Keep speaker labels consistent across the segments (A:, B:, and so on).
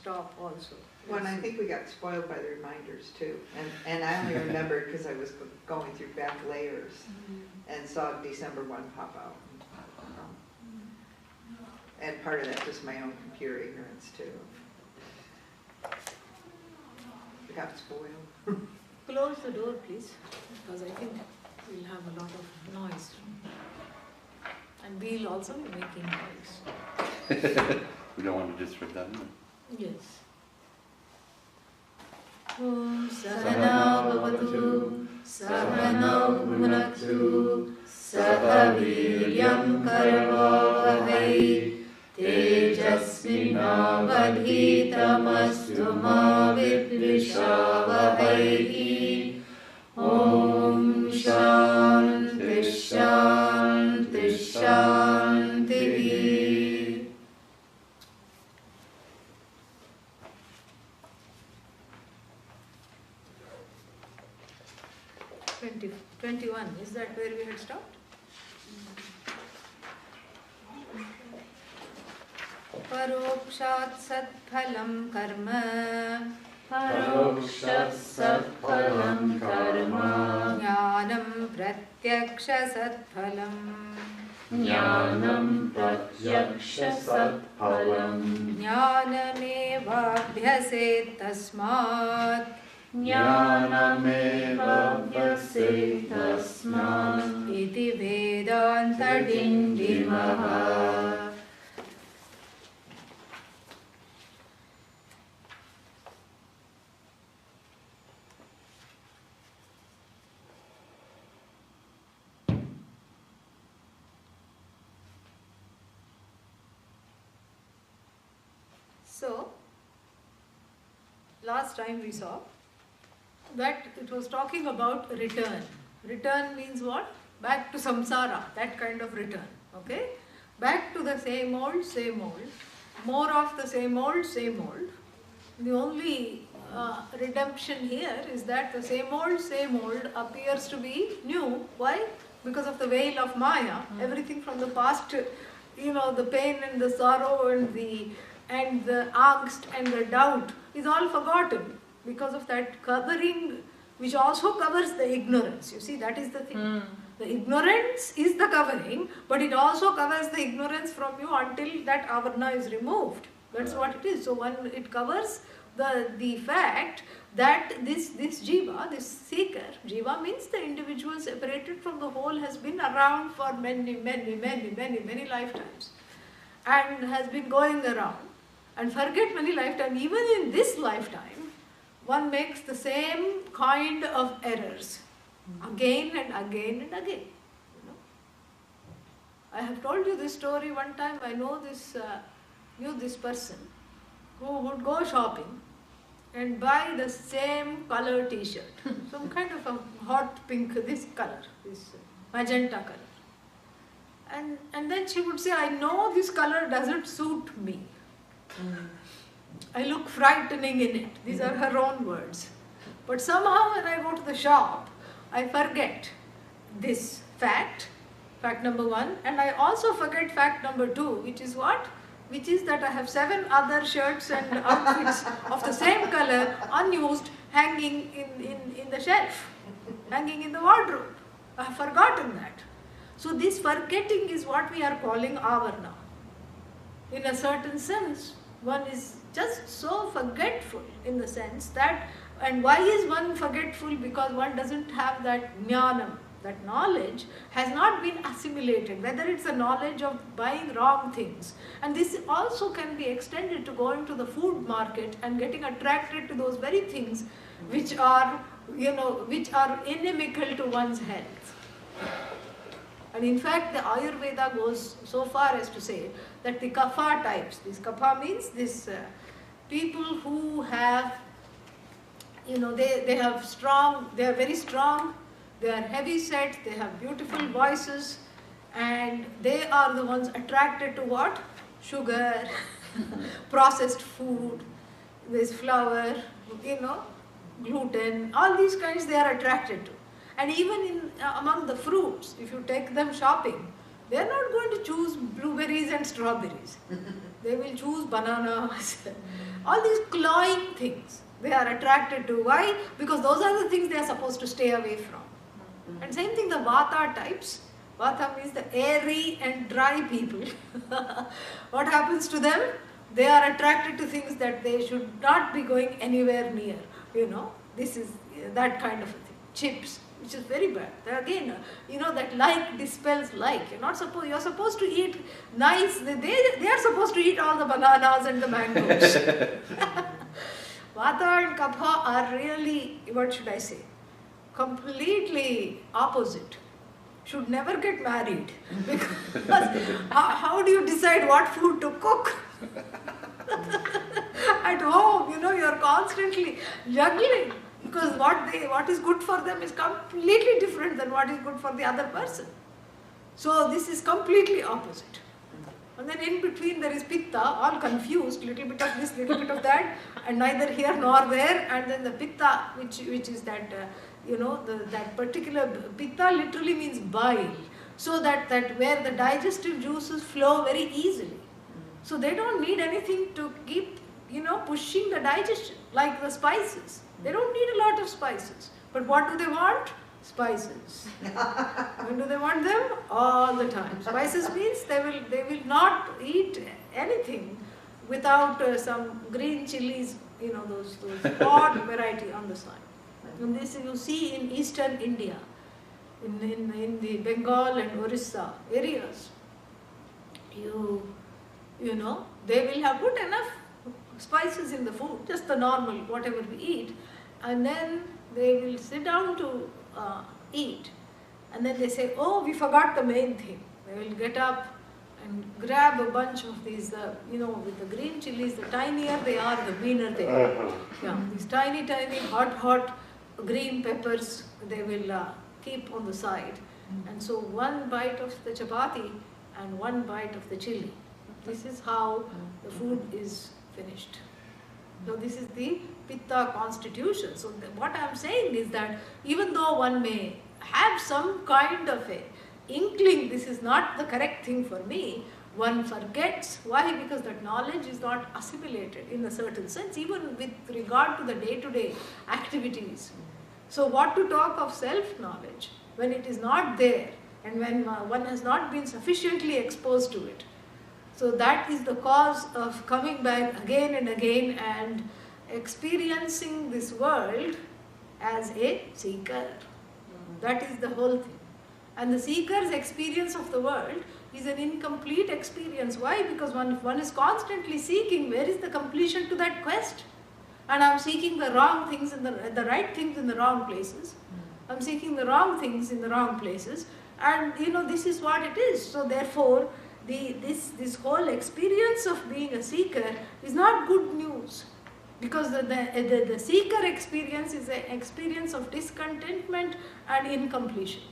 A: stop also.
B: Well, and I think we got spoiled by the reminders too. And I only remembered because I was going through back layers and saw December 1 pop out. And part of that just my own computer ignorance too. We got spoiled.
A: Close the door, please, because I think we'll have a lot of noise. And we'll also be making noise.
C: We don't want to disrupt that.
A: Yes. Om Sahana Bhavatu Sahana Bhunaktu Sahaviryam Karavavahai Tejasvinavadhitamastu ma vidvishavahai. Om Shanti Shanti Shanti. 21, is that where we had stopped? Parokshat satphalam karma.
D: Parokshat satphalam karma.
A: Jnanam pratyaksha satphalam.
D: Jnanam pratyaksha satphalam.
A: Jnanamevabhyaset tasmat.
D: Jnanameva vyase tasmat.
A: Iti Vedanta Dindima. So, last time we saw that it was talking about return. Return means what? Back to samsara, that kind of return. Okay? Back to the same old, more of the same old, The only redemption here is that the same old appears to be new. Why? Because of the veil of Maya. Everything from the past, the pain and the sorrow and the angst and the doubt is all forgotten because of that covering, which also covers the ignorance. You see, that is the thing. The ignorance is the covering, but it also covers the ignorance from you until that avarna is removed. That's what it is. So it covers the fact that this jiva, this seeker, jiva means the individual separated from the whole, has been around for many lifetimes and has been going around. And forget many lifetimes, even in this lifetime, one makes the same kind of errors again and again and again. I have told you this story one time. I knew this person who would go shopping and buy the same color t-shirt, some kind of a hot pink, this color, this magenta color. And then she would say, I know this color doesn't suit me. I look frightening in it. These are her own words. But somehow when I go to the shop, I forget this fact number 1, and I also forget fact number 2, which is what? Which is that I have 7 other shirts and outfits of the same color, unused, hanging in the shelf, hanging in the wardrobe. I have forgotten that. So this forgetting is what we are calling avarna. In a certain sense, one is just so forgetful in the sense that, and why is one forgetful? Because one doesn't have that jnanam, that knowledge has not been assimilated, whether it's a knowledge of buying wrong things. And this also can be extended to going to the food market and getting attracted to those very things which are inimical to one's health. And in fact, the Ayurveda goes so far as to say that the kapha types, this kapha means this people who have, they are very strong, they are heavy set, they have beautiful voices, and they are the ones attracted to what? Sugar, processed food, this flour, gluten, all these kinds they are attracted to. And even among the fruits, if you take them shopping, they are not going to choose blueberries and strawberries. They will choose bananas. All these cloying things they are attracted to. Why? Because those are the things they are supposed to stay away from. And same thing the Vata types. Vata means the airy and dry people. What happens to them? They are attracted to things that they should not be going anywhere near. This is that kind of a thing. Chips, which is very bad. Again, that like dispels like. You're supposed to eat nice. They are supposed to eat all the bananas and the mangoes. Vata and Kapha are really, what should I say, completely opposite. Should never get married, because how do you decide what food to cook? At home, you're constantly juggling, because what is good for them is completely different than what is good for the other person. So this is completely opposite. And then in between there is Pitta, all confused, little bit of this, little bit of that, and neither here nor there. And then the Pitta, which is that that particular Pitta literally means bile. So that where the digestive juices flow very easily. So they don't need anything to keep pushing the digestion, like the spices. They don't need a lot of spices. But what do they want? Spices. When do they want them? All the time. Spices means they will not eat anything without some green chilies, those odd variety on the side. And this you see in eastern India, in the Bengal and Orissa areas. They will have put enough spices in the food, just the normal, whatever we eat, and then they will sit down to eat, and then they say, oh, we forgot the main thing. They will get up and grab a bunch of these, with the green chilies, the tinier they are, the greener they are. Yeah, these tiny, hot green peppers, they will keep on the side. And so one bite of the chapati and one bite of the chili. This is how the food is finished. So this is the Pitta constitution. So what I am saying is that even though one may have some kind of a inkling, this is not the correct thing for me, one forgets. Why? Because that knowledge is not assimilated in a certain sense, even with regard to the day-to-day activities. So what to talk of self-knowledge when it is not there and when one has not been sufficiently exposed to it. So that is the cause of coming back again and again and experiencing this world as a seeker. That is the whole thing. And the seeker's experience of the world is an incomplete experience. Why? Because one is constantly seeking, where is the completion to that quest? And I'm seeking the wrong things and the right things in the wrong places. I'm seeking the wrong things in the wrong places. And this is what it is. So therefore, this whole experience of being a seeker is not good news, because the seeker experience is an experience of discontentment and incompletion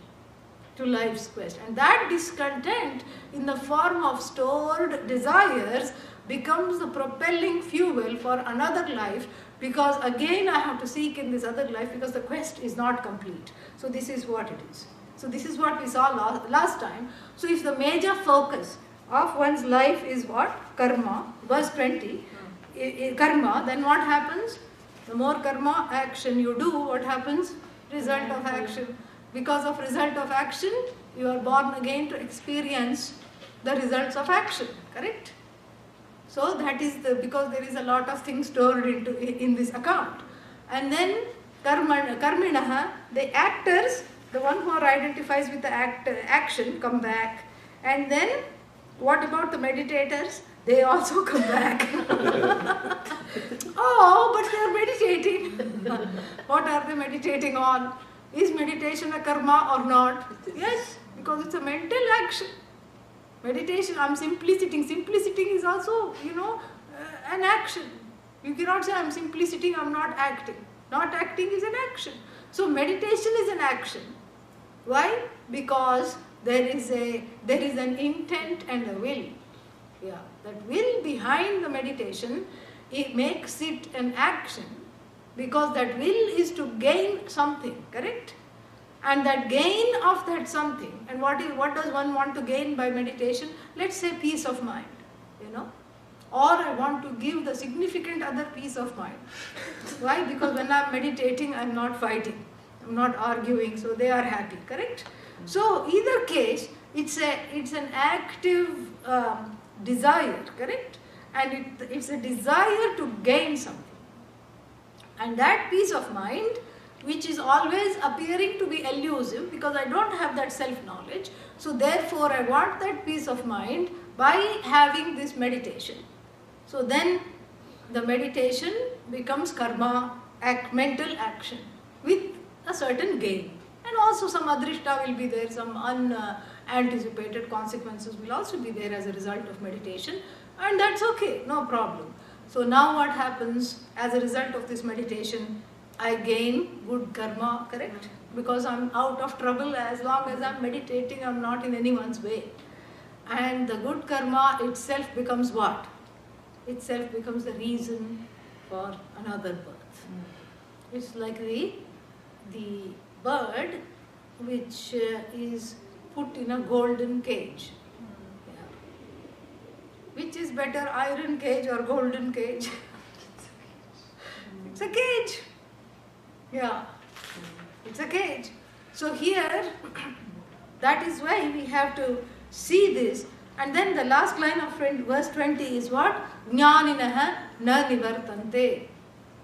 A: to life's quest. And that discontent in the form of stored desires becomes the propelling fuel for another life, because again I have to seek in this other life because the quest is not complete. So this is what it is. So this is what we saw last time. So if the major focus of one's life is what? Karma, verse 20, karma, then what happens? The more karma action you do, what happens? Result of action. Because of result of action, you are born again to experience the results of action, correct? So that is because there is a lot of things stored in this account. And then karminaha, the actors, the one who identifies with the action, come back. And then what about the meditators? They also come back. Oh, but they are meditating. What are they meditating on? Is meditation a karma or not? Yes, because it's a mental action. Meditation, I'm simply sitting. Simply sitting is also, an action. You cannot say I'm simply sitting, I'm not acting. Not acting is an action. So meditation is an action. Why? Because there is an intent and a will. Yeah, that will behind the meditation, it makes it an action, because that will is to gain something, correct? And that gain of that something, and what does one want to gain by meditation? Let's say peace of mind, or I want to give the significant other peace of mind. Why? Because when I'm meditating, I'm not fighting, I'm not arguing, so they are happy, correct? So either case, it's an active desire, correct? And it's a desire to gain something. And that peace of mind, which is always appearing to be elusive because I don't have that self-knowledge, so therefore I want that peace of mind by having this meditation. So then the meditation becomes karma, mental action with a certain gain. And also some adrishta will be there, some unanticipated consequences will also be there as a result of meditation, and that's okay, no problem. So now what happens as a result of this meditation? I gain good karma, correct? Because I'm out of trouble as long as I'm meditating, I'm not in anyone's way. And the good karma itself becomes what? Itself becomes the reason for another birth. It's like the bird which is put in a golden cage. Which is better, iron cage or golden cage? It's a cage. Yeah, it's a cage. So here, that is why we have to see this. And then the last line of verse 20 is what? Jnaninaha na nivartante.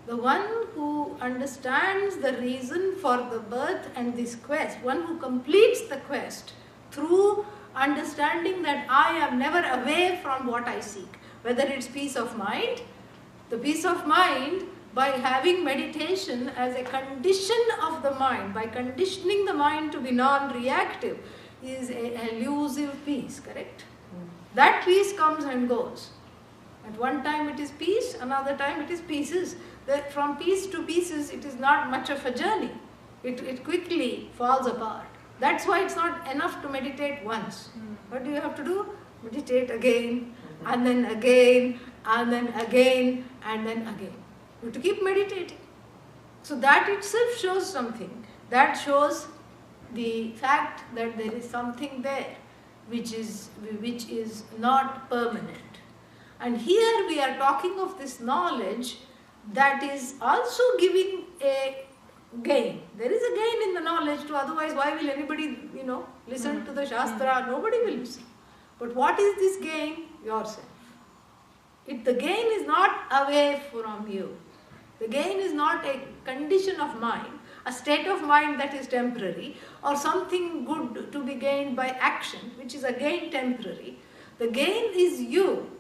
A: The one who understands the reason for the birth and this quest, one who completes the quest through understanding that I am never away from what I seek, whether it's peace of mind, the peace of mind by having meditation as a condition of the mind, by conditioning the mind to be non-reactive, is an elusive peace, correct? That peace comes and goes. At one time it is peace, another time it is pieces. From piece to pieces, it is not much of a journey. It quickly falls apart. That's why it's not enough to meditate once. What do you have to do? Meditate again, and then again, and then again, and then again. You have to keep meditating. So that itself shows something. That shows the fact that there is something there which is not permanent. And here we are talking of this knowledge that is also giving a gain. There is a gain in the knowledge too, otherwise why will anybody, listen to the Shastra? Nobody will listen. But what is this gain? Yourself. The gain is not away from you. The gain is not a condition of mind, a state of mind that is temporary, or something good to be gained by action, which is again temporary. The gain is you.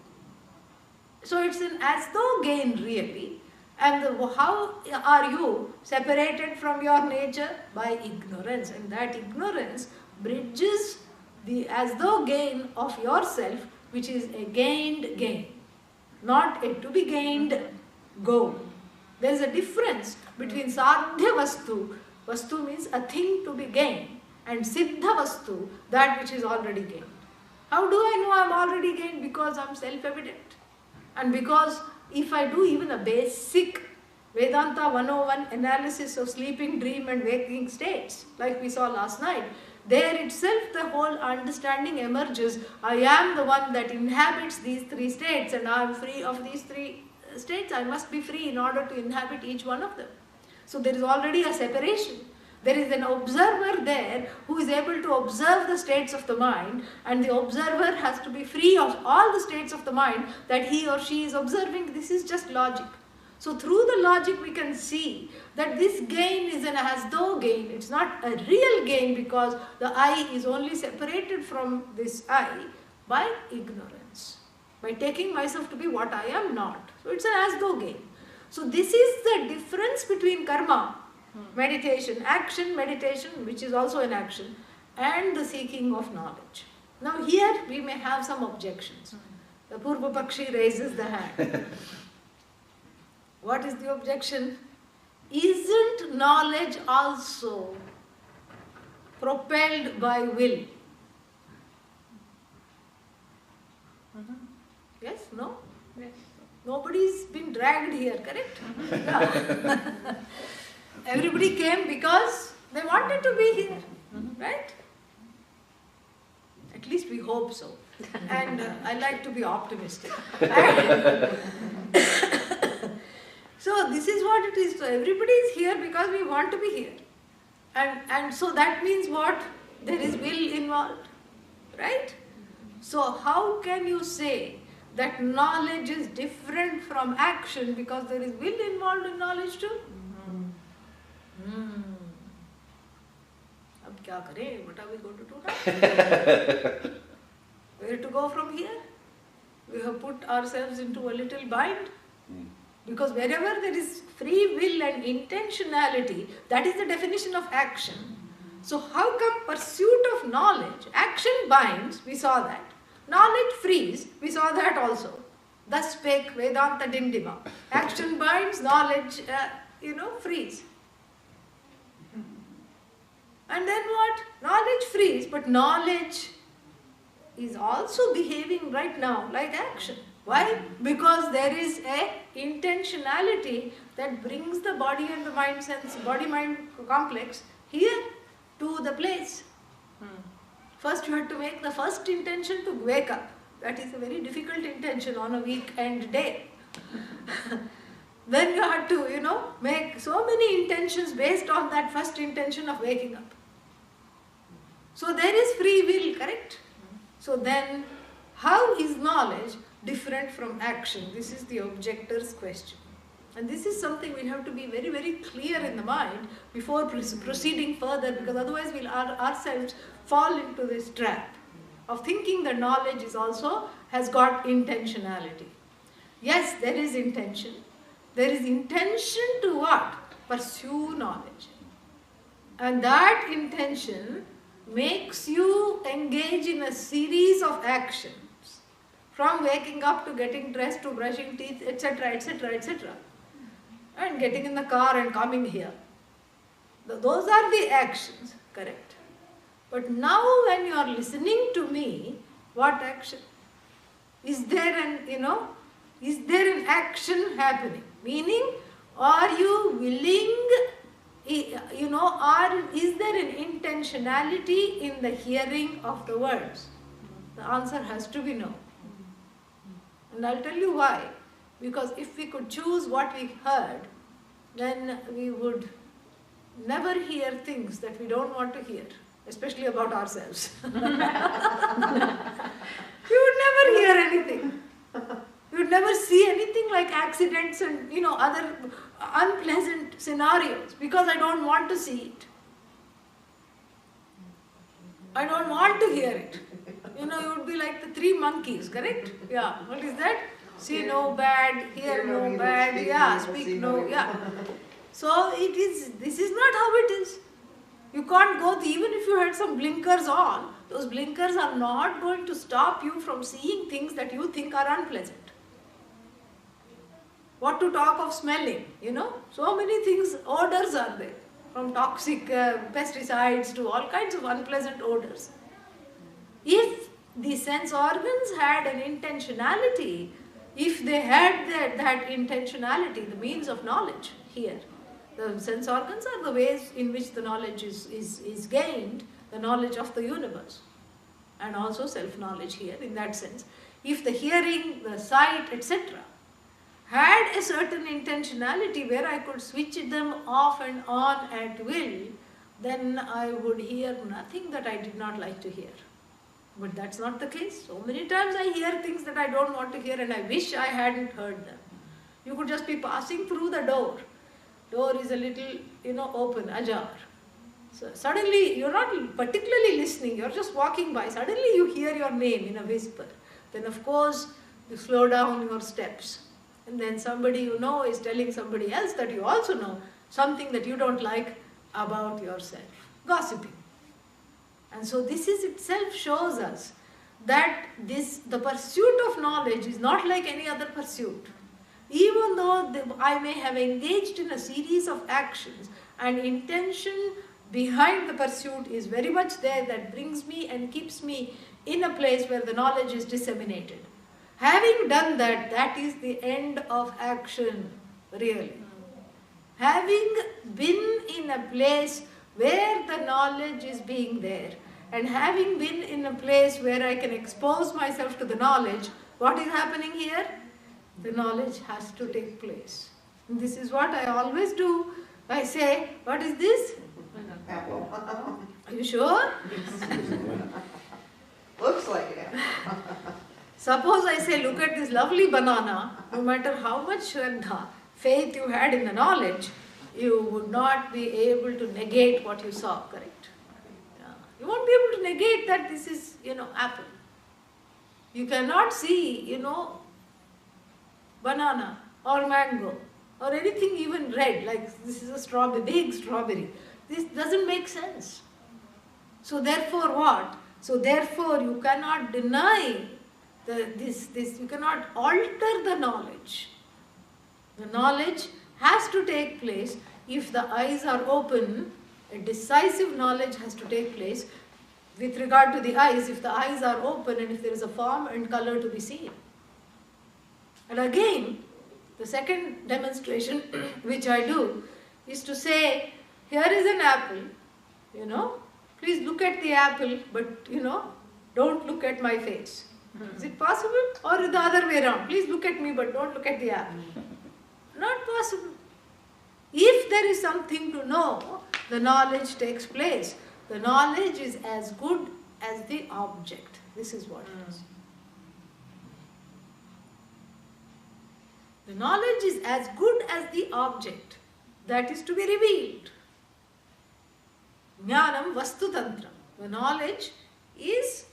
A: So it's an as though gain really. And how are you separated from your nature? By ignorance. And that ignorance bridges the as though gain of yourself, which is a gained gain, not a to be gained goal. There is a difference between sadhya vastu, vastu means a thing to be gained, and siddha vastu, that which is already gained. How do I know I am already gained? Because I am self-evident. And because if I do even a basic Vedanta 101 analysis of sleeping, dream and waking states, like we saw last night, there itself the whole understanding emerges. I am the one that inhabits these three states, and I am free of these three states. I must be free in order to inhabit each one of them. So there is already a separation. There is an observer there who is able to observe the states of the mind, and the observer has to be free of all the states of the mind that he or she is observing. This is just logic. So through the logic we can see that this gain is an as though gain. It's not a real gain because the I is only separated from this I by ignorance, by taking myself to be what I am not. So it's an as though gain. So this is the difference between karma, meditation, action, meditation, which is also an action, and the seeking of knowledge. Now here we may have some objections. The Purva Pakshi raises the hand. What is the objection? Isn't knowledge also propelled by will? Yes? No?
C: Yes.
A: Nobody's been dragged here, correct? Yeah. Everybody came because they wanted to be here, right? At least we hope so. And I like to be optimistic. And so this is what it is. So everybody is here because we want to be here. And so that means what? There is will involved, right? So how can you say that knowledge is different from action because there is will involved in knowledge too? Ab kya kare? What are we going to do now? Where to go from here? We have put ourselves into a little bind. Because wherever there is free will and intentionality, that is the definition of action. So how come pursuit of knowledge, action binds, we saw that. Knowledge frees, we saw that also. Thus spake Vedanta Dindima. Action binds, knowledge, frees. And then what? Knowledge frees, but knowledge is also behaving right now like action. Why? Because there is a intentionality that brings the body and the mind sense, body-mind complex here to the place. First you have to make the first intention to wake up. That is a very difficult intention on a weekend day. Then you have to, make so many intentions based on that first intention of waking up. So there is free will, correct? So then, how is knowledge different from action? This is the objector's question. And this is something we have to be very, very clear in the mind before proceeding further, because otherwise we'll ourselves fall into this trap of thinking that knowledge is also has got intentionality. Yes, there is intention. There is intention to what? Pursue knowledge. And that intention makes you engage in a series of actions, from waking up to getting dressed to brushing teeth, etc., etc., etc., and getting in the car and coming here. Those are the actions, correct? But now when you are listening to me, what action? Is there an action happening? Meaning, are you willing, is there an intentionality in the hearing of the words? The answer has to be no. And I'll tell you why. Because if we could choose what we heard, then we would never hear things that we don't want to hear, especially about ourselves. We would never hear anything. We would never see anything like accidents and other unpleasant scenarios, because I don't want to see it. I don't want to hear it. You would be like the three monkeys, correct? Yeah. What is that? See no bad, hear no bad, yeah, speak no, yeah. So this is not how it is. You can't go, even if you had some blinkers on, those blinkers are not going to stop you from seeing things that you think are unpleasant. What to talk of smelling, so many things, odors are there, from toxic pesticides to all kinds of unpleasant odors. If the sense organs had an intentionality, if they had that intentionality, the means of knowledge here, the sense organs are the ways in which the knowledge is gained, the knowledge of the universe, and also self-knowledge here in that sense. If the hearing, the sight, etc. had a certain intentionality where I could switch them off and on at will, then I would hear nothing that I did not like to hear. But that's not the case. So many times I hear things that I don't want to hear and I wish I hadn't heard them. You could just be passing through the door. Door is a little, open, ajar. So suddenly, you're not particularly listening, you're just walking by. Suddenly you hear your name in a whisper. Then of course, you slow down your steps. And then somebody is telling somebody else that you also know something that you don't like about yourself. Gossiping. And so this itself shows us that the pursuit of knowledge is not like any other pursuit. Even though I may have engaged in a series of actions, and intention behind the pursuit is very much there, that brings me and keeps me in a place where the knowledge is disseminated. Having done that, that is the end of action, really. Having been in a place where the knowledge is being there, And having been in a place where I can expose myself to the knowledge, what is happening here? The knowledge has to take place. And this is what I always do. I say, what is this?
B: Apple.
A: Are you sure?
B: Looks like it.
A: Suppose I say, look at this lovely banana, no matter how much Shraddha, faith you had in the knowledge, you would not be able to negate what you saw, correct? Yeah. You won't be able to negate that this is, apple. You cannot see, banana or mango or anything even red, like this is a strawberry, big strawberry. This doesn't make sense. So therefore what? So therefore you cannot deny this, you cannot alter the knowledge. The knowledge has to take place. If the eyes are open, a decisive knowledge has to take place with regard to the eyes, if the eyes are open and if there is a form and color to be seen. And again, the second demonstration which I do is to say, here is an apple, please look at the apple, but don't look at my face. Is it possible? Or the other way around, please look at me but don't look at the apple. Not possible. If there is something to know, the knowledge takes place. The knowledge is as good as the object. This is what it is. The knowledge is as good as the object that is to be revealed. Jnanam vastu tantram. The knowledge is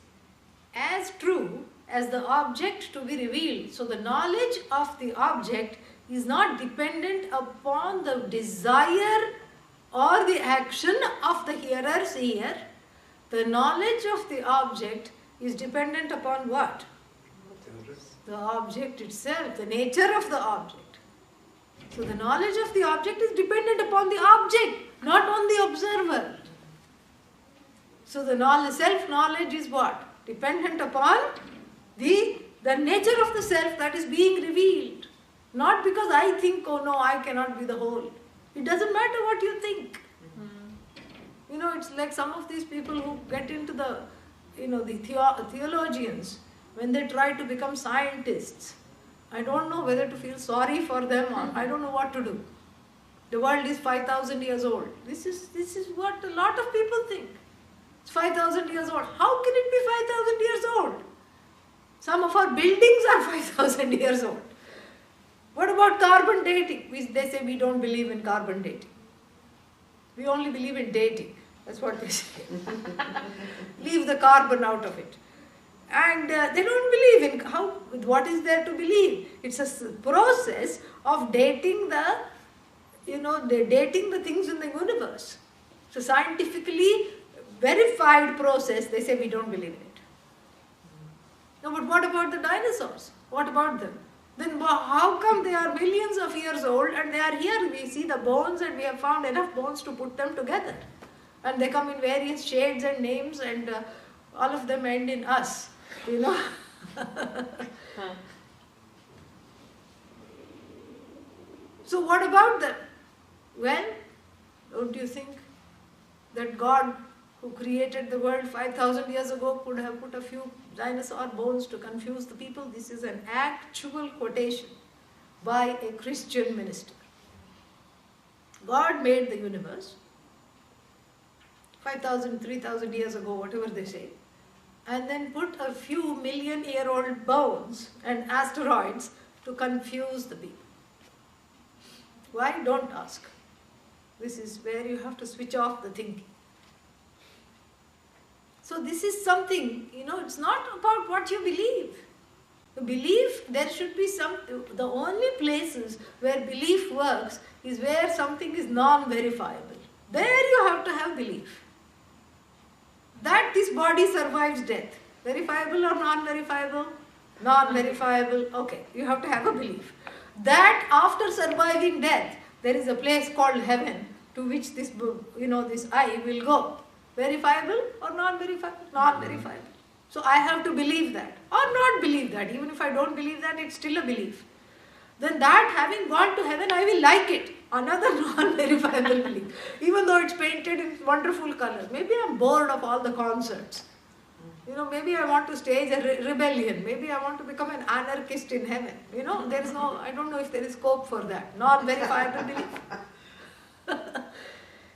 A: as true as the object to be revealed. So the knowledge of the object is not dependent upon the desire or the action of the hearer's ear. The knowledge of the object is dependent upon what? The object itself, the nature of the object. So the knowledge of the object is dependent upon the object, not on the observer. So the self-knowledge is what? Dependent upon the nature of the self that is being revealed. Not because I think, oh no, I cannot be the whole. It doesn't matter what you think. It's like some of these people who get into the theologians, when they try to become scientists. I don't know whether to feel sorry for them or I don't know what to do. The world is 5,000 years old. This is what a lot of people think. It's 5,000 years old. How can it be 5,000 years old? Some of our buildings are 5,000 years old. What about carbon dating? They say we don't believe in carbon dating. We only believe in dating. That's what they say. Leave the carbon out of it. And they don't believe in what is there to believe. It's a process of dating dating the things in the universe. So scientifically verified process, they say we don't believe in it. No, but what about the dinosaurs? What about them? Then how come they are millions of years old and they are here? We see the bones and we have found enough bones to put them together. And they come in various shades and names and all of them end in us. So what about them? Well, don't you think that God who created the world 5,000 years ago could have put a few dinosaur bones to confuse the people? This is an actual quotation by a Christian minister. God made the universe 5,000, 3,000 years ago, whatever they say, and then put a few million-year-old bones and asteroids to confuse the people. Why? Don't ask. This is where you have to switch off the thinking. So this is something, it's not about what you believe. The belief, there should be the only places where belief works is where something is non-verifiable. There you have to have belief. That this body survives death. Verifiable or non-verifiable? Non-verifiable. Okay, you have to have a belief. That after surviving death, there is a place called heaven to which this I will go. Verifiable or non-verifiable? Non-verifiable. So I have to believe that or not believe that. Even if I don't believe that, it's still a belief. Then that having gone to heaven, I will like it. another non-verifiable belief, even though it's painted in wonderful colors. Maybe I'm bored of all the concerts. Maybe I want to stage a rebellion. Maybe I want to become an anarchist in heaven. There is no, I don't know if there is scope for that. Non-verifiable belief.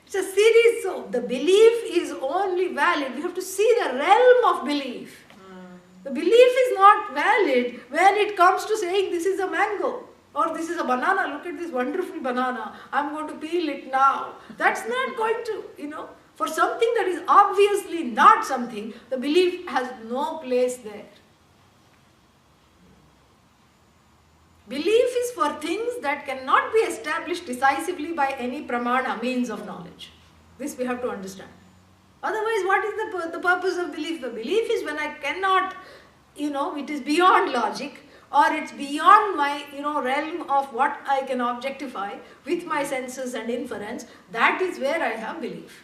A: It's a series, so the belief is only valid. We have to see the realm of belief. The belief is not valid when it comes to saying this is a mango or this is a banana. Look at this wonderful banana. I'm going to peel it now. That's not going to, for something that is obviously not something, the belief has no place there. Belief is for things that cannot be established decisively by any pramana, means of knowledge. This we have to understand. Otherwise, what is the purpose of belief? The belief is when I cannot, it is beyond logic, or it's beyond my, realm of what I can objectify with my senses and inference. That is where I have belief.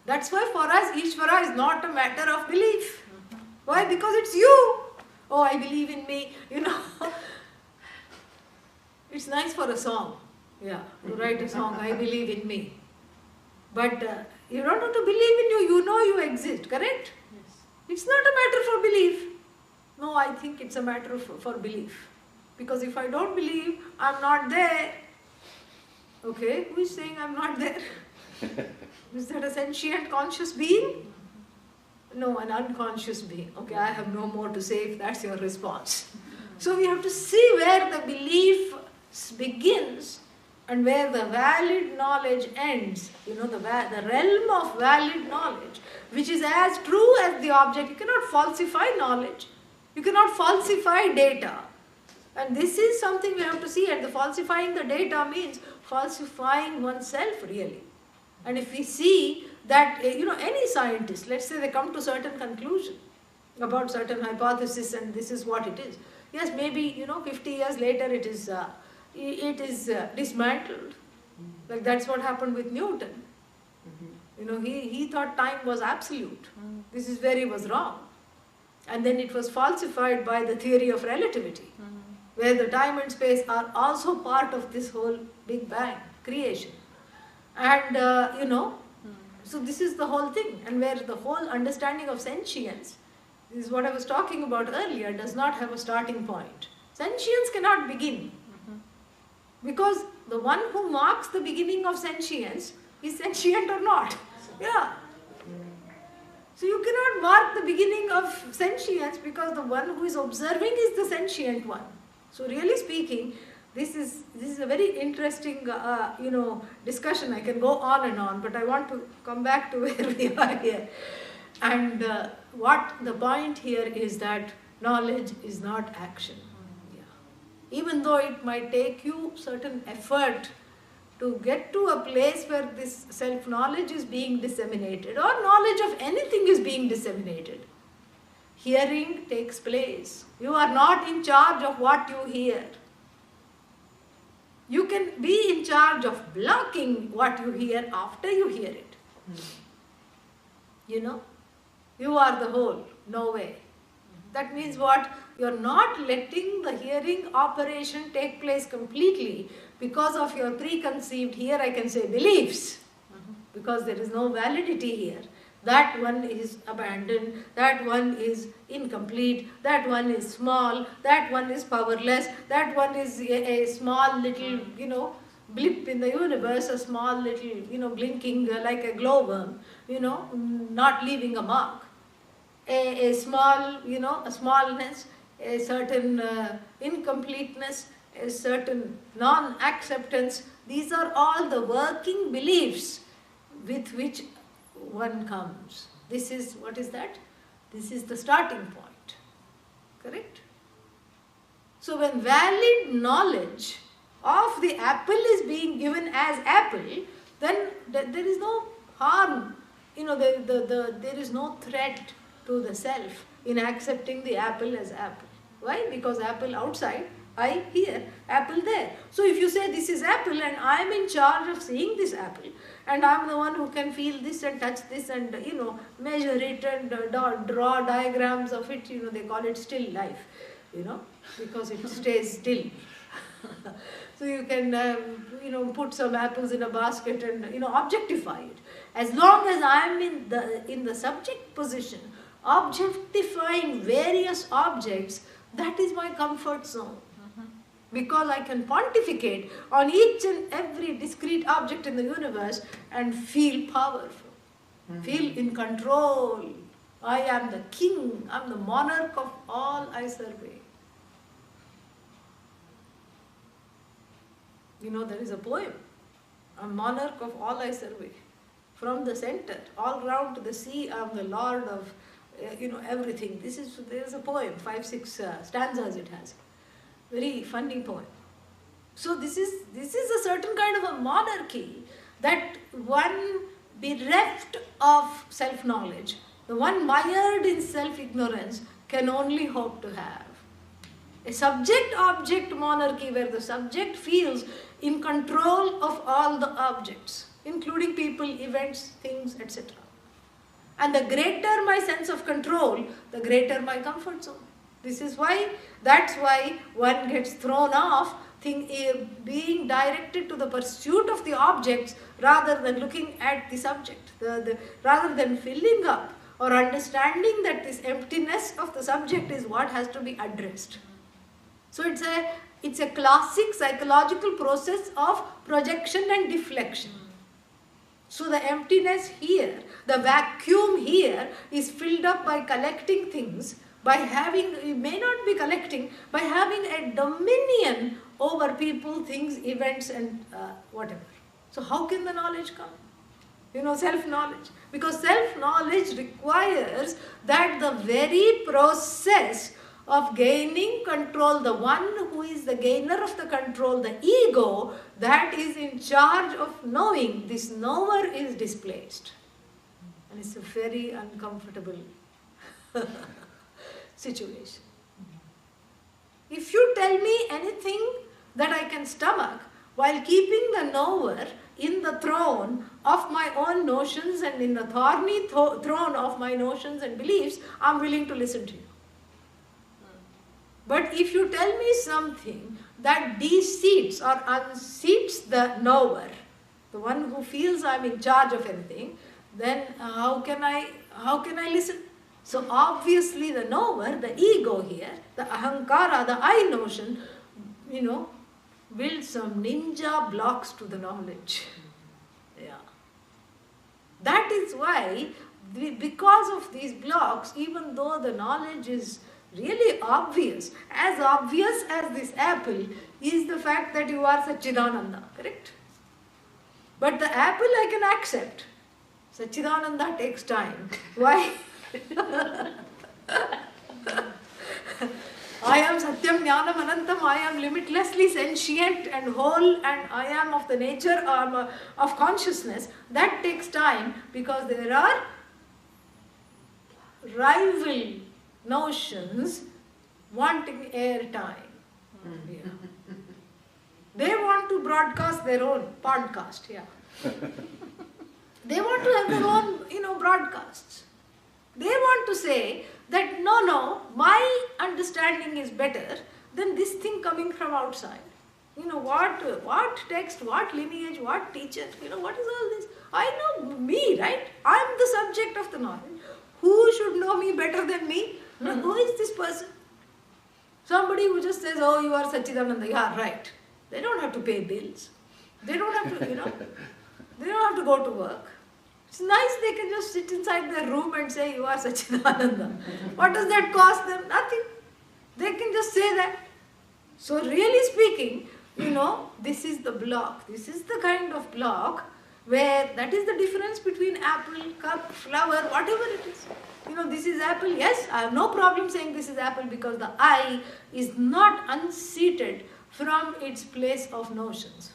A: That's why for us, Ishvara is not a matter of belief. Why? Because it's you. Oh, I believe in me, It's nice for a song, to write a song, I believe in me. But you don't have to believe in you, you exist, correct?
C: Yes.
A: It's not a matter for belief. No, I think it's a matter for belief. Because if I don't believe, I'm not there. Okay, who is saying I'm not there? Is that a sentient conscious being? No, an unconscious being. Okay, I have no more to say if that's your response. So we have to see where the belief begins and where the valid knowledge ends. The realm of valid knowledge, which is as true as the object. You cannot falsify knowledge. You cannot falsify data. And this is something we have to see. And the falsifying the data means falsifying oneself really. And if we see that, any scientist, let's say they come to certain conclusion about certain hypothesis and this is what it is. Yes, maybe, 50 years later it is dismantled. Like that's what happened with Newton. He thought time was absolute. This is where he was wrong. And then it was falsified by the theory of relativity, where the time and space are also part of this whole Big Bang creation. And, so this is the whole thing. And where the whole understanding of sentience, this is what I was talking about earlier, does not have a starting point. Sentience cannot begin. Because the one who marks the beginning of sentience is sentient or not. Yeah. So you cannot mark the beginning of sentience because the one who is observing is the sentient one. So really speaking, this is a very interesting, discussion. I can go on and on, but I want to come back to where we are here. And what the point here is that knowledge is not action. Even though it might take you certain effort to get to a place where this self-knowledge is being disseminated, or knowledge of anything is being disseminated. Hearing takes place. You are not in charge of what you hear. You can be in charge of blocking what you hear after you hear it. You are the whole, no way. That means what? You're not letting the hearing operation take place completely because of your preconceived, here I can say beliefs, because there is no validity here. That one is abandoned, that one is incomplete, that one is small, that one is powerless, that one is a small little, blip in the universe, a small little, blinking like a glowworm, not leaving a mark. A small, a smallness, a certain incompleteness, a certain non-acceptance. These are all the working beliefs with which one comes. This is, what is that? This is the starting point. Correct? So when valid knowledge of the apple is being given as apple, then there is no harm. There is no threat to the self in accepting the apple as apple. Why? Because apple outside, I hear, apple there. So if you say this is apple and I am in charge of seeing this apple, and I am the one who can feel this and touch this and measure it and draw diagrams of it, they call it still life, because it stays still. So you can, put some apples in a basket and, objectify it. As long as I am in the subject position, objectifying various objects, that is my comfort zone. Because I can pontificate on each and every discrete object in the universe and feel powerful, feel in control. I am the king, I am the monarch of all I survey. There is a poem, a monarch of all I survey. From the center, all round to the sea, I am the lord of, everything. There is a poem, 5-6 stanzas it has. Very funny poem. So this is a certain kind of a monarchy that one bereft of self-knowledge, the one mired in self-ignorance can only hope to have. A subject-object monarchy where the subject feels in control of all the objects, including people, events, things, etc. And the greater my sense of control, the greater my comfort zone. That's why one gets thrown off being directed to the pursuit of the objects rather than looking at the subject, rather than filling up or understanding that this emptiness of the subject is what has to be addressed. So it's a classic psychological process of projection and deflection. So the emptiness here, the vacuum here is filled up by collecting things, by having a dominion over people, things, events and whatever. So how can the knowledge come? Self-knowledge. Because self-knowledge requires that the very process of gaining control, the one who is the gainer of the control, the ego, that is in charge of knowing, this knower is displaced. And it's a very uncomfortable situation. If you tell me anything that I can stomach while keeping the knower in the throne of my own notions and in the thorny throne of my notions and beliefs, I'm willing to listen to you. But if you tell me something that de-seats or unseats the knower, the one who feels I'm in charge of everything, then how can I listen? So obviously the knower, the ego here, the ahankara, the I notion, builds some ninja blocks to the knowledge. Yeah. That is why, because of these blocks, even though the knowledge is really obvious as this apple is the fact that you are Satchidananda, correct? But the apple I can accept. Satchidananda takes time. Why? I am Satyam Jnanam Anantam, I am limitlessly sentient and whole and I am of the nature of consciousness. That takes time because there are rival notions wanting airtime. Yeah. They want to broadcast their own podcast. Yeah. They want to have their own, broadcasts. They want to say that no, my understanding is better than this thing coming from outside. What text, what lineage, what teacher, what is all this? I know me, right? I am the subject of the knowledge. Who should know me better than me? Who is this person? Somebody who just says, oh, you are Satchidananda. Yeah, right. They don't have to pay bills. They don't have to, they don't have to go to work. It's nice they can just sit inside their room and say, you are Satchidananda. What does that cost them? Nothing. They can just say that. So really speaking, this is the block. This is the kind of block where that is the difference between apple, cup, flower, whatever it is. This is apple. Yes, I have no problem saying this is apple because the I is not unseated from its place of notions.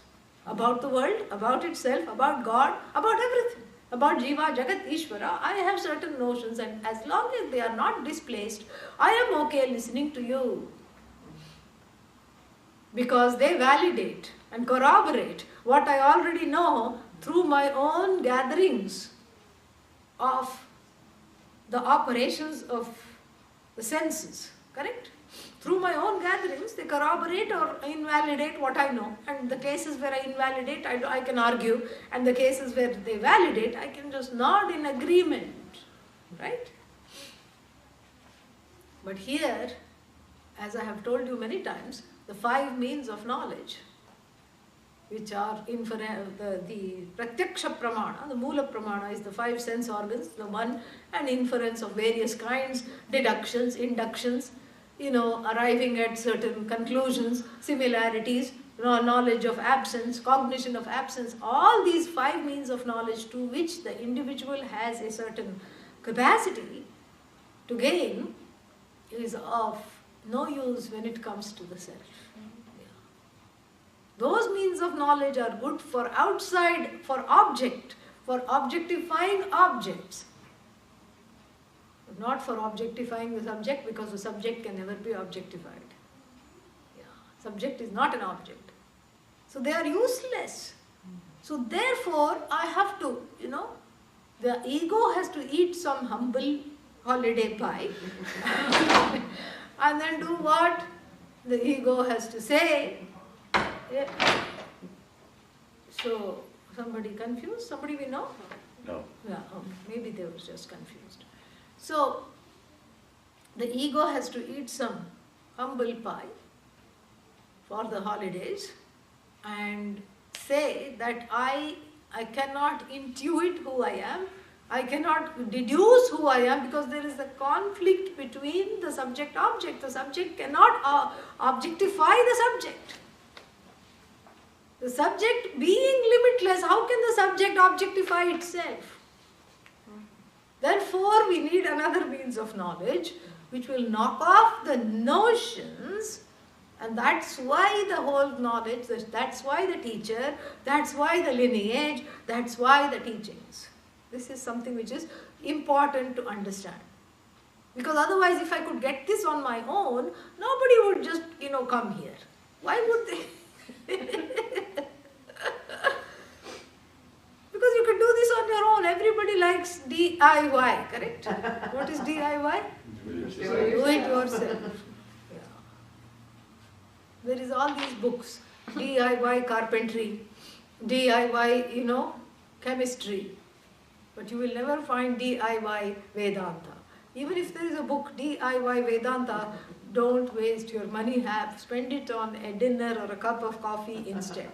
A: About the world, about itself, about God, about everything. About Jiva, Jagat, Ishvara, I have certain notions and as long as they are not displaced, I am okay listening to you. Because they validate and corroborate what I already know through my own gatherings of the operations of the senses. Correct? Through my own gatherings, they corroborate or invalidate what I know. And the cases where I invalidate, I can argue. And the cases where they validate, I can just nod in agreement. Right? But here, as I have told you many times, the 5 means of knowledge, which are the pratyaksha pramana, the mula pramana is the 5 sense organs, the one, and inference of various kinds, deductions, inductions, arriving at certain conclusions, similarities, knowledge of absence, cognition of absence, all these 5 means of knowledge to which the individual has a certain capacity to gain is of no use when it comes to the self. Those means of knowledge are good for outside, for objectifying objects. But not for objectifying the subject, because the subject can never be objectified. Subject is not an object. So they are useless. So therefore, I have to, the ego has to eat some humble holiday pie and then do what the ego has to say. Yeah. So, somebody confused? Somebody we know?
D: No.
A: Yeah, okay. Maybe they were just confused. So, the ego has to eat some humble pie for the holidays and say that I cannot intuit who I am, I cannot deduce who I am, because there is a conflict between the subject-object. The subject cannot objectify the subject. The subject being limitless, how can the subject objectify itself? Therefore, we need another means of knowledge which will knock off the notions, and that's why the whole knowledge, that's why the teacher, that's why the lineage, that's why the teachings. This is something which is important to understand. Because otherwise, if I could get this on my own, nobody would just, come here. Why would they? Because you can do this on your own. Everybody likes DIY, correct? What is DIY? Do it yourself. Yeah. There is all these books. DIY carpentry, DIY, chemistry. But you will never find DIY Vedanta. Even if there is a book, DIY Vedanta, don't waste your money, spend it on a dinner or a cup of coffee instead.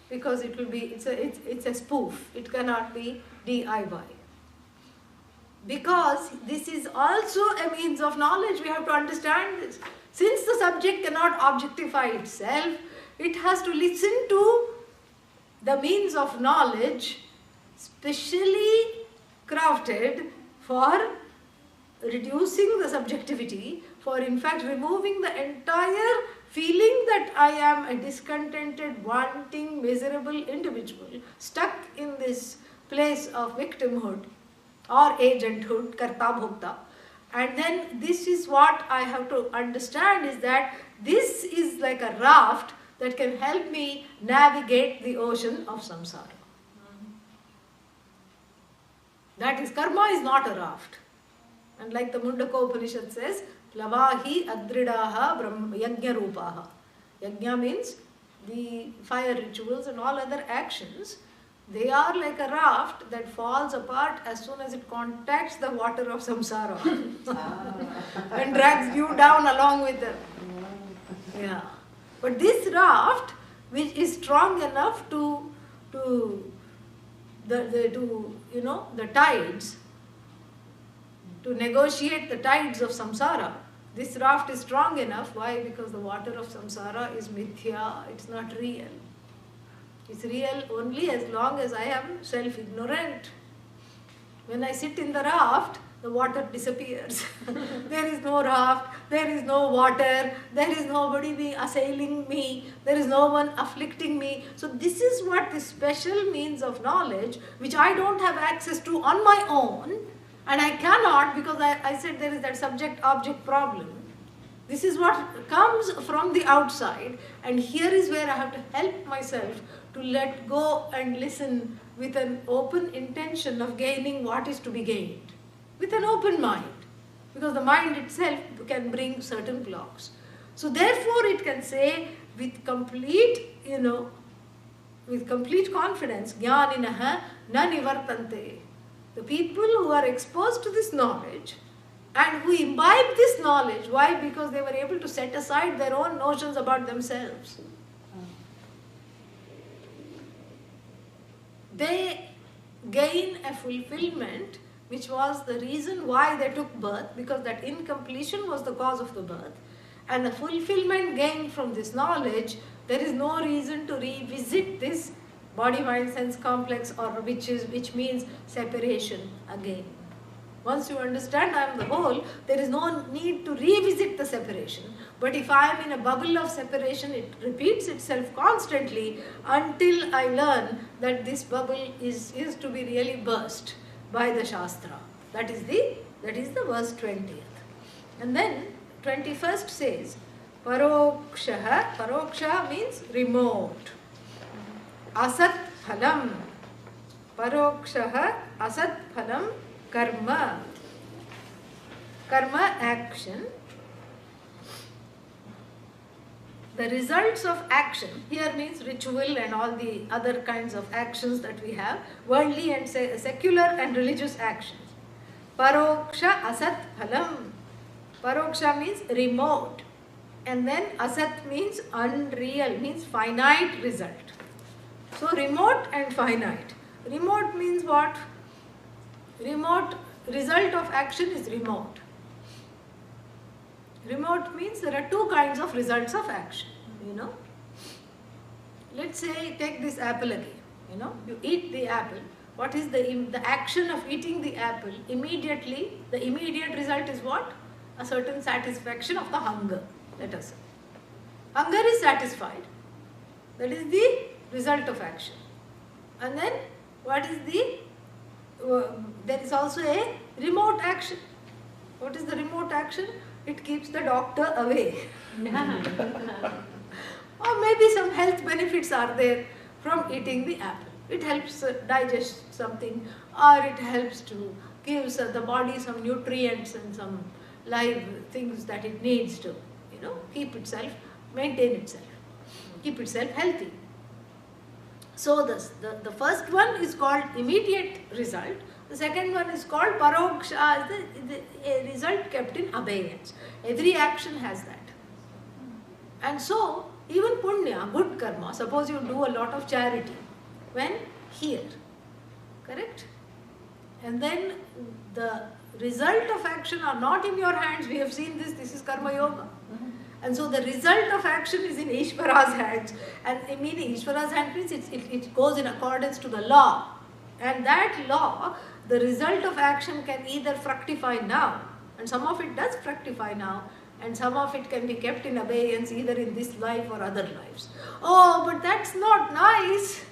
A: Because it will be, it's a spoof. It cannot be DIY. Because this is also a means of knowledge, we have to understand this. Since the subject cannot objectify itself, it has to listen to the means of knowledge specially crafted for reducing the subjectivity, for in fact removing the entire feeling that I am a discontented, wanting, miserable individual stuck in this place of victimhood or agenthood, karta bhokta. And then this is what I have to understand, is that this is like a raft that can help me navigate the ocean of samsara. That is, karma is not a raft. And like the Mundaka Upanishad says, Plavahi adridaha brahma yajna rupaha. Yajna means the fire rituals and all other actions. They are like a raft that falls apart as soon as it contacts the water of samsara and drags you down along with them. Yeah. But this raft, which is strong enough to the tides, to negotiate the tides of samsara, this raft is strong enough. Why? Because the water of samsara is mithya, it's not real. It's real only as long as I am self-ignorant. When I sit in the raft, the water disappears. There is no raft, there is no water, there is nobody assailing me, there is no one afflicting me. So this is what this special means of knowledge, which I don't have access to on my own, and I cannot, because I said there is that subject-object problem. This is what comes from the outside, and here is where I have to help myself to let go and listen with an open intention of gaining what is to be gained, with an open mind. because the mind itself can bring certain blocks. So therefore it can say with complete, with complete confidence, jnaninaha na nivartante. The people who are exposed to this knowledge and who imbibe this knowledge, why? Because they were able to set aside their own notions about themselves. They gain a fulfillment which was the reason why they took birth, because that incompletion was the cause of the birth. And the fulfillment gained from this knowledge, there is no reason to revisit this body, mind, sense complex, or which means separation again. Once you understand I am the whole, there is no need to revisit the separation. But if I am in a bubble of separation, it repeats itself constantly until I learn that this bubble is to be really burst by the Shastra. That is the verse 20th. And then 21st says, Parokshaha. Paroksha means remote. Asat phalam. Parokshaha asat phalam karma. Karma, action. The results of action here means ritual and all the other kinds of actions that we have, worldly and secular and religious actions. Paroksha asat phalam. Paroksha means remote, and then asat means unreal, means finite result. So remote and finite. Remote means what? Remote result of action is remote. Remote means there are two kinds of results of action, Let's say, take this apple again, you eat the apple. What is the action of eating the apple? Immediately, the immediate result is what? A certain satisfaction of the hunger, let us say. Hunger is satisfied. That is the result of action. And then, what is there is also a remote action. What is the remote action? It keeps the doctor away. Or maybe some health benefits are there from eating the apple. It helps digest something, or it helps to give the body some nutrients and some live things that it needs to, keep itself, maintain itself, keep itself healthy. So the first one is called immediate result. The second one is called paroksha, a result kept in abeyance. Every action has that. And so, even punya, good karma, suppose you do a lot of charity, when? Here, correct? And then the result of action are not in your hands. We have seen this is karma yoga. And so the result of action is in Ishvara's hands. And meaning Ishvara's hand means it goes in accordance to the law. And that law, the result of action can either fructify now, and some of it does fructify now, and some of it can be kept in abeyance either in this life or other lives. Oh, but that's not nice.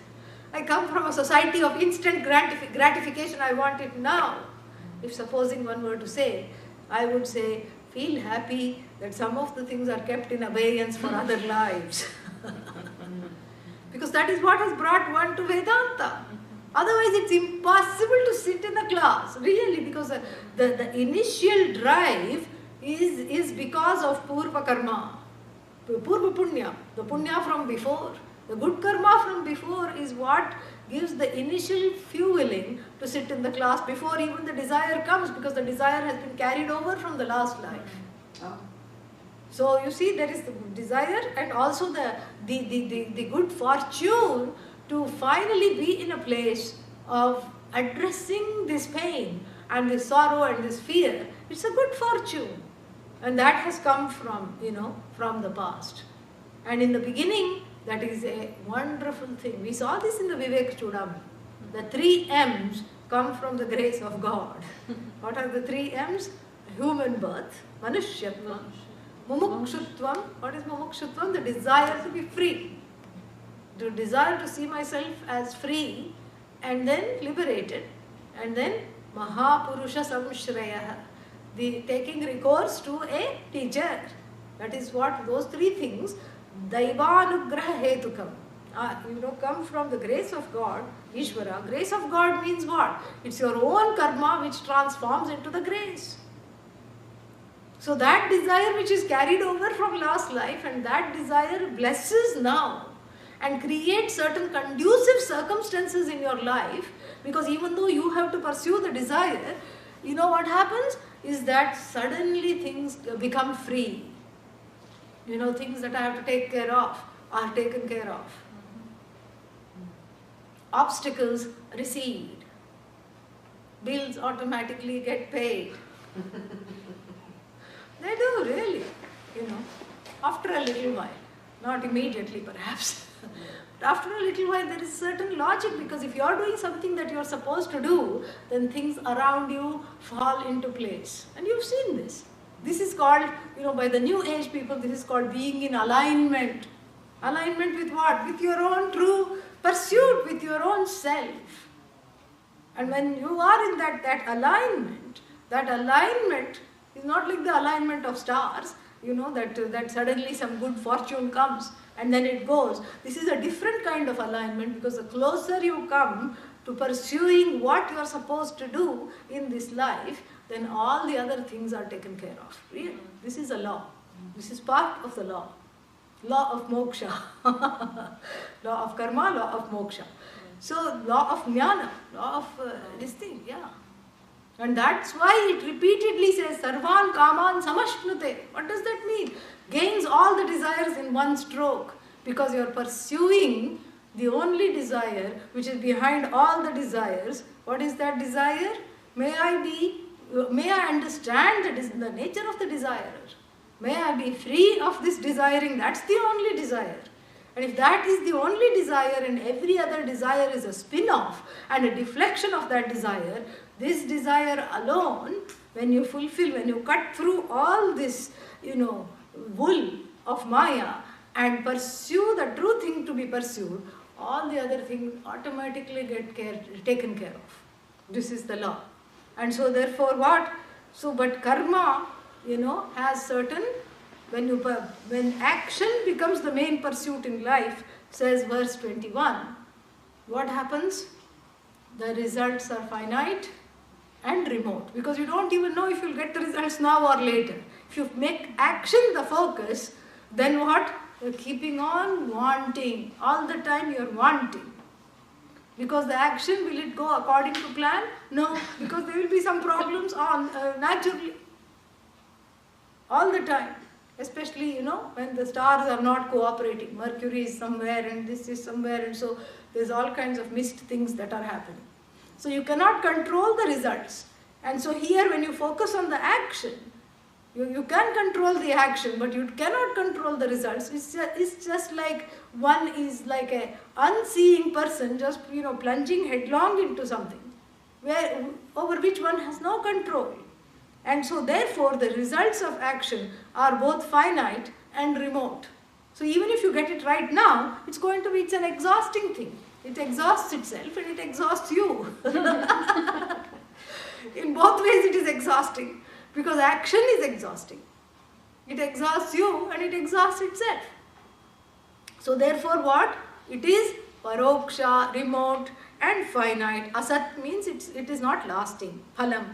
A: I come from a society of instant gratification, I want it now. If supposing one were to say, I would say, feel happy that some of the things are kept in abeyance for other lives. Because that is what has brought one to Vedanta. Otherwise it's impossible to sit in a class, really, because the initial drive is because of purva karma, purva punya, the punya from before. The good karma from before is what gives the initial fueling to sit in the class before even the desire comes, because the desire has been carried over from the last life.
B: Oh.
A: So you see, there is the desire and also the good fortune to finally be in a place of addressing this pain and this sorrow and this fear. It's a good fortune, and that has come from, from the past. And in the beginning, that is a wonderful thing. We saw this in the Vivek Chudamani. The 3 M's come from the grace of God. What are the 3 M's? Human birth, manushyatvam, mumukshutvam. What is mumukshutvam? The desire to be free. The desire to see myself as free and then liberated. And then Mahapurusha Samshrayah, the taking recourse to a teacher. That is what those 3 things, Daivanugraha Hetukam, come from the grace of God, Ishvara. Grace of God means what? It's your own karma which transforms into the grace. So that desire which is carried over from last life, and that desire blesses now and creates certain conducive circumstances in your life, because even though you have to pursue the desire, you know what happens is that suddenly things become free. You know, things that I have to take care of are taken care of. Obstacles recede. Bills automatically get paid. They do, really, you know, after a little while. Not immediately, perhaps. But after a little while, there is certain logic, because if you are doing something that you are supposed to do, then things around you fall into place. And you've seen this. This is called, you know, by the new age people, this is called being in alignment. Alignment with what? With your own true pursuit, with your own self. And when you are in that alignment is not like the alignment of stars, you know, that suddenly some good fortune comes and then it goes. This is a different kind of alignment, because the closer you come to pursuing what you are supposed to do in this life, then all the other things are taken care of. Really? This is a law. This is part of the law. Law of moksha. Law of karma, law of moksha. So, law of jnana, law of this thing, yeah. And that's why it repeatedly says, Sarvan Kaman Samashnute. What does that mean? Gains all the desires in one stroke. Because you are pursuing the only desire which is behind all the desires. What is that desire? May I understand the nature of the desire. May I be free of this desiring. That's the only desire. And if that is the only desire and every other desire is a spin-off and a deflection of that desire, this desire alone, when you fulfill, when you cut through all this, you know, wool of Maya and pursue the true thing to be pursued, all the other things automatically get taken care of. This is the law. And so therefore what? So but karma, you know, has certain, when action becomes the main pursuit in life, says verse 21, what happens? The results are finite and remote, because you don't even know if you'll get the results now or later. If you make action the focus, then what? You're keeping on wanting. All the time you're wanting. Because the action, will it go according to plan? No, because there will be some problems naturally. All the time. Especially, you know, when the stars are not cooperating. Mercury is somewhere and this is somewhere, and so there's all kinds of missed things that are happening. So you cannot control the results. And so here when you focus on the action, you can control the action, but you cannot control the results. It's just like one is like an unseeing person just, you know, plunging headlong into something over which one has no control. And so therefore the results of action are both finite and remote. So even if you get it right now, it's an exhausting thing. It exhausts itself and it exhausts you. In both ways it is exhausting, because action is exhausting. It exhausts you and it exhausts itself. So therefore what? It is paroksha, remote and finite. Asat means it is not lasting. Phalam.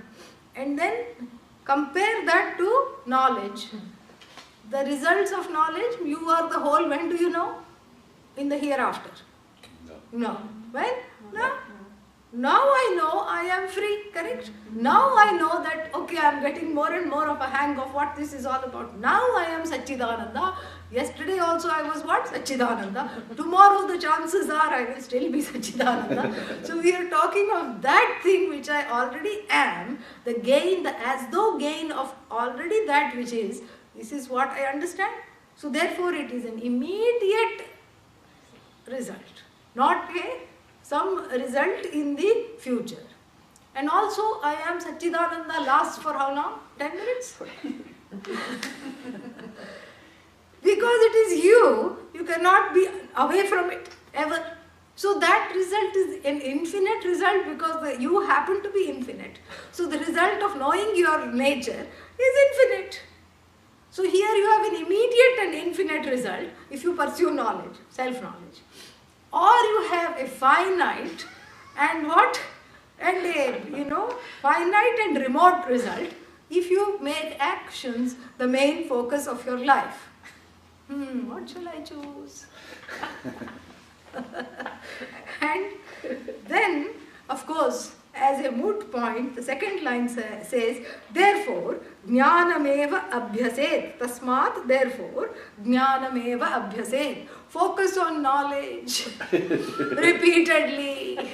A: And then compare that to knowledge. The results of knowledge, you are the whole. When do you know? In the hereafter. No. When? No. Now I know I am free, correct? Now I know that, okay, I am getting more and more of a hang of what this is all about. Now I am Satchidananda. Yesterday also I was what? Satchidananda. Tomorrow the chances are I will still be Satchidananda. So we are talking of that thing which I already am, the gain, the as though gain of already that which is. This is what I understand. So therefore it is an immediate result, not some result in the future. And also I am Satchidananda lasts for how long? 10 minutes? Because it is you cannot be away from it ever. So that result is an infinite result, because you happen to be infinite. So the result of knowing your nature is infinite. So here you have an immediate and infinite result if you pursue knowledge, self-knowledge. Or you have a finite and what? And a, finite and remote result if you make actions the main focus of your life. What shall I choose? And then, of course, as a moot point, the second line says, therefore, jnanameva abhyaset. Tasmat, therefore, jnanameva abhyaset. Focus on knowledge repeatedly.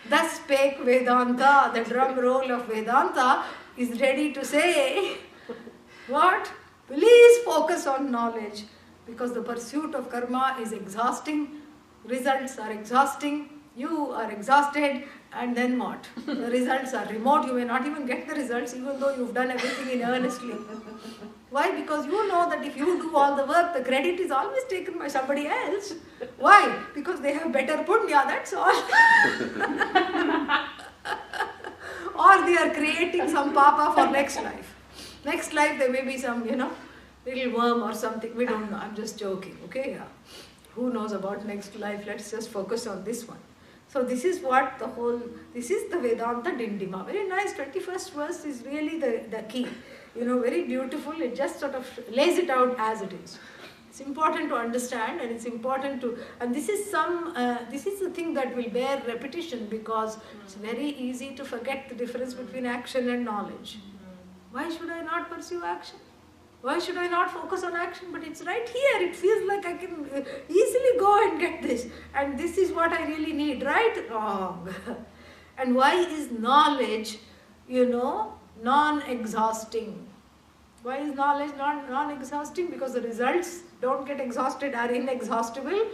A: Thus spake Vedanta, the drum roll of Vedanta is ready to say, what? Please focus on knowledge, because the pursuit of karma is exhausting, results are exhausting, you are exhausted, and then what? The results are remote, you may not even get the results even though you've done everything in earnestly. Why? Because you know that if you do all the work, the credit is always taken by somebody else. Why? Because they have better punya, that's all. Or they are creating some papa for next life. Next life there may be some, little worm or something. We don't know. I'm just joking. Okay? Yeah. Who knows about next life? Let's just focus on this one. So this is what this is the Vedanta Dindima. Very nice. 21st verse is really the key. Very beautiful. It just sort of lays it out as it is. It's important to understand, and it's important to, and this is the thing that will bear repetition, because it's very easy to forget the difference between action and knowledge. Why should I not pursue action? Why should I not focus on action? But it's right here. It feels like I can easily go and get this. And this is what I really need, right? Wrong. And why is knowledge, non-exhausting? Why is knowledge non-exhausting? Because the results don't get exhausted, are inexhaustible.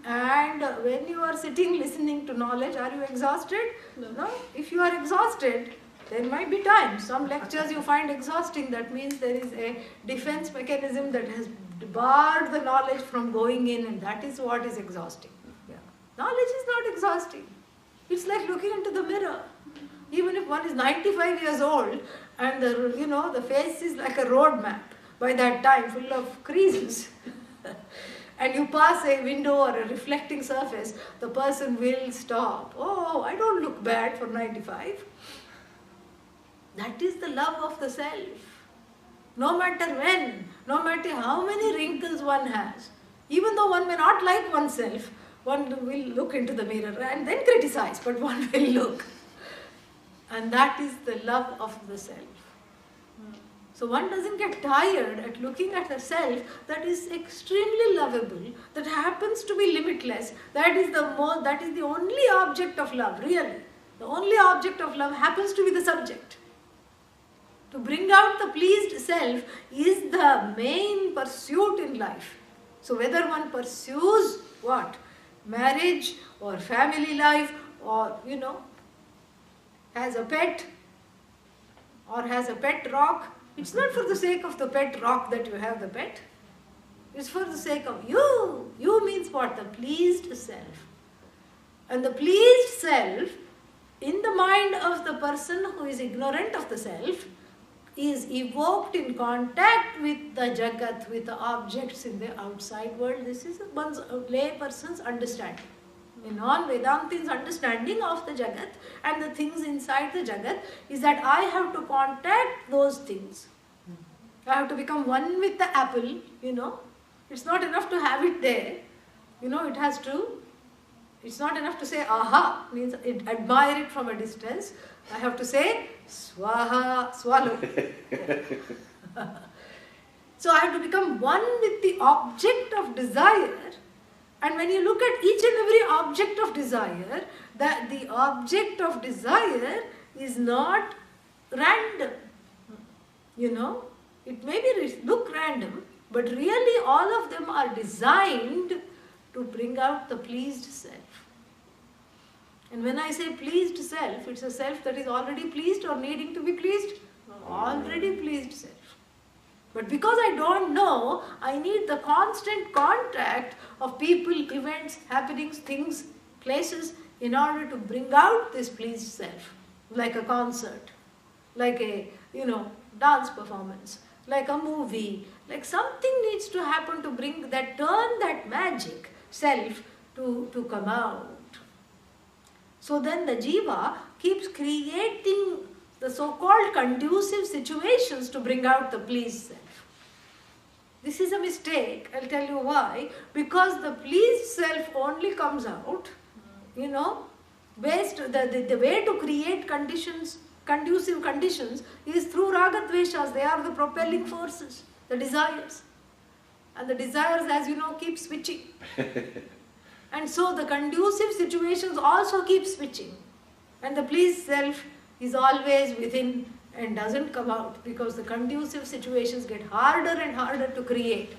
A: And when you are sitting listening to knowledge, are you exhausted? No. If you are exhausted, there might be times. Some lectures you find exhausting. That means there is a defense mechanism that has barred the knowledge from going in, and that is what is exhausting. Yeah. Knowledge is not exhausting. It's like looking into the mirror. Even if one is 95 years old and the face is like a road map by that time, full of creases, and you pass a window or a reflecting surface, the person will stop. Oh, I don't look bad for 95. That is the love of the self. No matter when, no matter how many wrinkles one has, even though one may not like oneself, one will look into the mirror and then criticize, but one will look. And that is the love of the self. So one doesn't get tired at looking at a self that is extremely lovable, that happens to be limitless. That is the only object of love, really. The only object of love happens to be the subject. To bring out the pleased self is the main pursuit in life. So whether one pursues what? Marriage or family life, or has a pet or has a pet rock, it's not for the sake of the pet rock that you have the pet. It's for the sake of you. You means what? The pleased self. And the pleased self, in the mind of the person who is ignorant of the self, is evoked in contact with the Jagat, with the objects in the outside world. This is one's lay person's understanding. A non-Vedantin's understanding of the Jagat and the things inside the Jagat is that I have to contact those things. I have to become one with the apple, It's not enough to have it there. It's not enough to say aha, means admire it from a distance. I have to say swaha, swallow. So I have to become one with the object of desire. And when you look at each and every object of desire, the object of desire is not random. It may look random, but really all of them are designed to bring out the pleased self. And when I say pleased self, it's a self that is already pleased or needing to be pleased? Already pleased self. But because I don't know, I need the constant contact of people, events, happenings, things, places in order to bring out this pleased self. Like a concert, like a, dance performance, like a movie, like something needs to happen to turn that magic self to come out. So then the jiva keeps creating the so-called conducive situations to bring out the pleased self. This is a mistake. I'll tell you why. Because the pleased self only comes out, based the way to create conditions, conducive conditions, is through ragadveshas. They are the propelling forces, the desires. And the desires, as you know, keep switching. And so the conducive situations also keep switching. And the pleased self is always within and doesn't come out, because the conducive situations get harder and harder to create.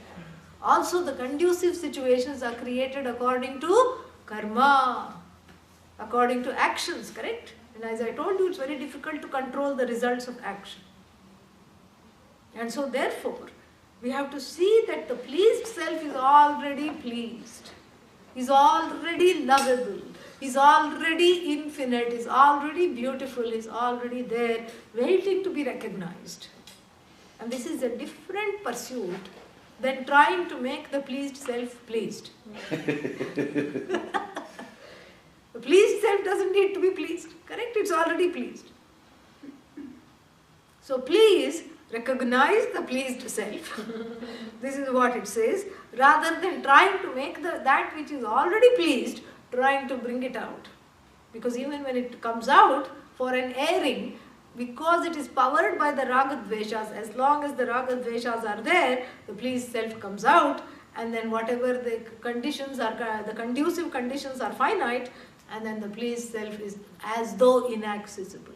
A: Also, the conducive situations are created according to karma, according to actions, correct? And as I told you, it's very difficult to control the results of action. And so therefore, we have to see that the pleased self is already pleased, is already lovable, is already infinite, is already beautiful, is already there, waiting to be recognized. And this is a different pursuit than trying to make the pleased self pleased. The pleased self doesn't need to be pleased, correct? It's already pleased. So please recognize the pleased self. This is what it says, rather than trying to make that which is already pleased, trying to bring it out. Because even when it comes out for an airing, because it is powered by the ragadveshas, as long as the ragadveshas are there, the pleased self comes out, and then whatever the conditions are, the conducive conditions are finite, and then the pleased self is as though inaccessible.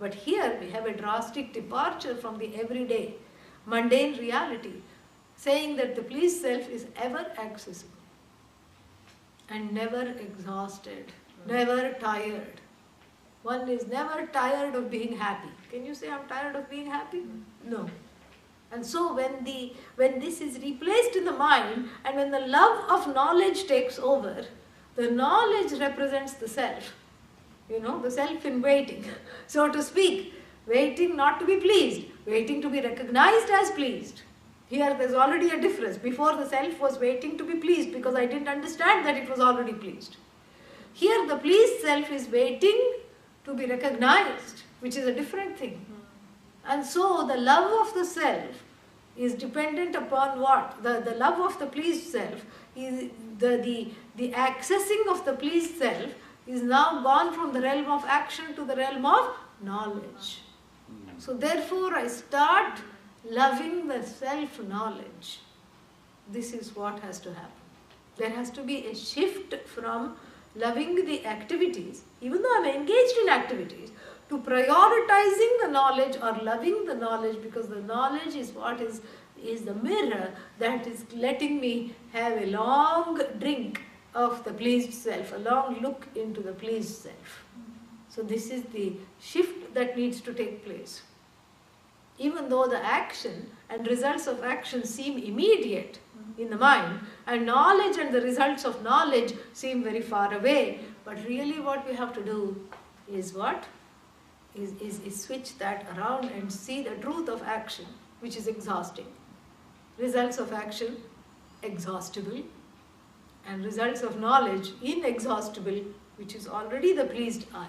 A: But here we have a drastic departure from the everyday, mundane reality, saying that the pleased self is ever accessible and never exhausted, never tired. One is never tired of being happy. Can you say, I'm tired of being happy? No. And so when this is replaced in the mind, and when the love of knowledge takes over, the knowledge represents the self. The self in waiting, so to speak, waiting not to be pleased, waiting to be recognized as pleased. Here there's already a difference. Before, the self was waiting to be pleased because I didn't understand that it was already pleased. Here the pleased self is waiting to be recognized, which is a different thing. And so the love of the self is dependent upon what? The love of the pleased self is the accessing of the pleased self is now gone from the realm of action to the realm of knowledge. So therefore I start loving the self-knowledge. This is what has to happen. There has to be a shift from loving the activities, even though I'm engaged in activities, to prioritizing the knowledge or loving the knowledge, because the knowledge is what is the mirror that is letting me have a long drink of the pleased self, a long look into the pleased self. So this is the shift that needs to take place. Even though the action and results of action seem immediate in the mind, and knowledge and the results of knowledge seem very far away, but really what we have to do is what? Is switch that around and see the truth of action, which is exhausting. Results of action, exhaustible, and results of knowledge, inexhaustible, which is already the pleased I.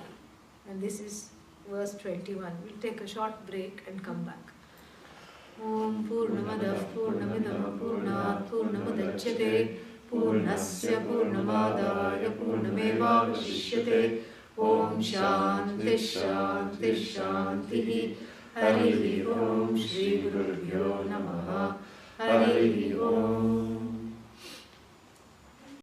A: And this is verse 21. We'll take a short break and come back. Om Purnamadav Purnamidam Purnat Purnamadachyate Purnasya Purnamadaya Purnameva Vashishyate Om Shanti Shanti Shanti Hari Om Shri Gurubhyo Namaha Hari Om.